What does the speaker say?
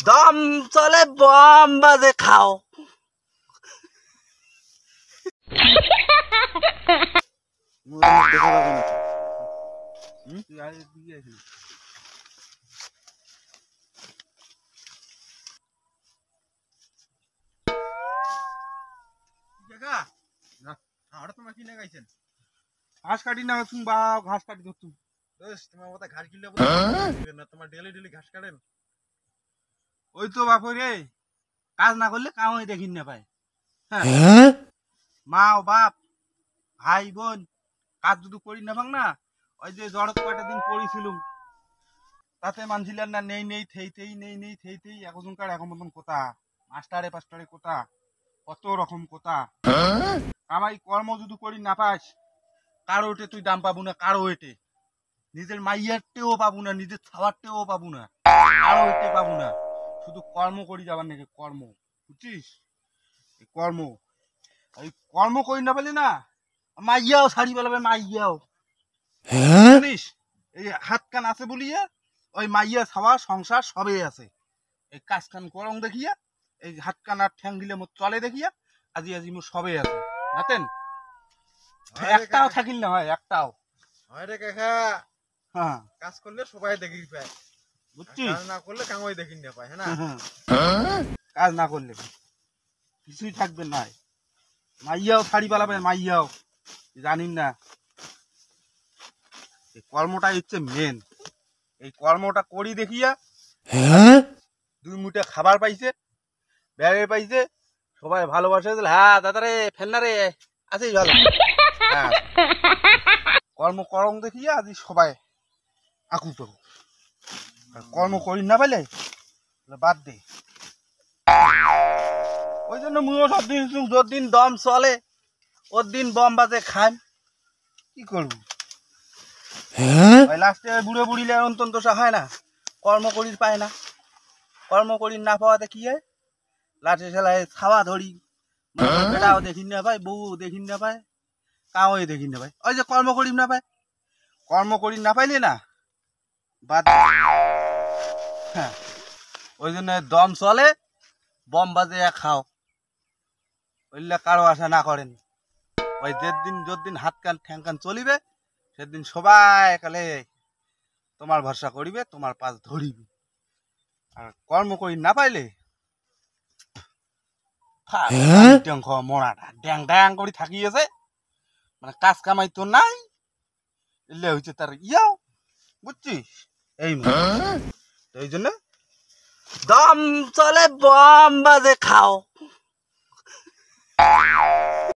দম চলে বম বাজে খাও। ঘাস কাটি না তুমি বা ঘাস কাটি ধরতুম তোমার মতো ঘাস কিনলে না, তোমার ডেলি ডেলি ঘাস কাটেন। ওই তো বাপ রে, কাজ না করলে কামই দেখিন না পায়। হ্যাঁ, মা ও বাপ ভাই বোন কাজ যদি করি না ভাঙ না, ওই যে জড়ত কয়টা দিন পড়েছিলুম তাতে মানছিলেন না, নেই নেই থেই থেই নেই নেই থেই থেই এখনকার এখন মতন কোথা মাস্টারে পাস্টারে কোথা কত রকম কোথা। আমাই কর্ম যদি করি না পাস, কারো ওটে তুই দাম পাবো না, কারো ওটে নিজের মাইয়ারটেও পাবো না, নিজের খাওয়ারটেও পাবো না, কারো ওটে পাবো না। শুধু কর্ম করি যাবার নাকি কর্ম, বুঝছিস? এই কর্ম, এই কর্ম করি না পেলে না মাইয়াও ছাড়ি পেলাবে, মাইয়াও জানিস। এই হাত কান আছে বলিয়া ওই মাইয়া ছাওয়া সংসার সবে আছে। এই কাজ কান করং দেখিয়া, এই হাত কান আর ঠ্যাং দিলে মোর চলে দেখিয়া আজি আজি মোর সবে আছে জাতেন। একটাও থাকিল না হয়, একটাও হয় রে কাকা, হ্যাঁ কাজ করলে সবাই দেখি পায়, বুঝছিস? কাজ না করলে কামই দেখি না পায়, হ্যাঁ না? কাজ না করলে কিছুই থাকবে না। মাইয়াও ছাড়ি পালাবে, মাইয়াও জানিন না। এই কর্মটাই হচ্ছে মেন। এই কর্মটা করি দেখিয়া দুই মুঠে খাবার পাইছে, ব্যাগে পাইছে, সবাই ভালোবাসে। হ্যাঁ দাদা রে, ফেন্না রে, আছিস ভালো? হ্যাঁ, কর্ম করং দেখিয়া আজ সবাই আকুত। কর্ম করি না পাইলে বাদ দে। ওই জন্য মুও সব দিন যদিন দম চলে ওর দিন বম বাজে খান, কি করব? লাস্টে বুড়ে বুড়িলে অন্তন্ত হয় না, কর্ম করি পায় না। কর্ম করি না পাওয়াতে কি হয়, লাস্টে সেলাই খাওয়া ধরি, বেটাও দেখিন না পায়, বউ দেখিন না পায়, কাউই দেখিন না পায়। ওই যে কর্ম করি না পায়, কর্ম করি না পাইলে না বাদ। হ্যাঁ, ওই জন্য দম চলে বম বাজে খাও, ওইলে কারো আশা না করেন। ওই যেদিন হাত কান ঠ্যাং কান চলিবে সেদিন সবাই কালে তোমার ভরসা করিবে, তোমার পাশ ধরিবে। আর কর্ম করি না পাইলে মরাটা ড্যাং ড্যাং করে থাকিয়েছে, মানে কাজ কামাই তো নাই, এলে হয়েছে তার ইয়াও, বুঝছিস? এই জন্য দম চলে বম বাজে খাও।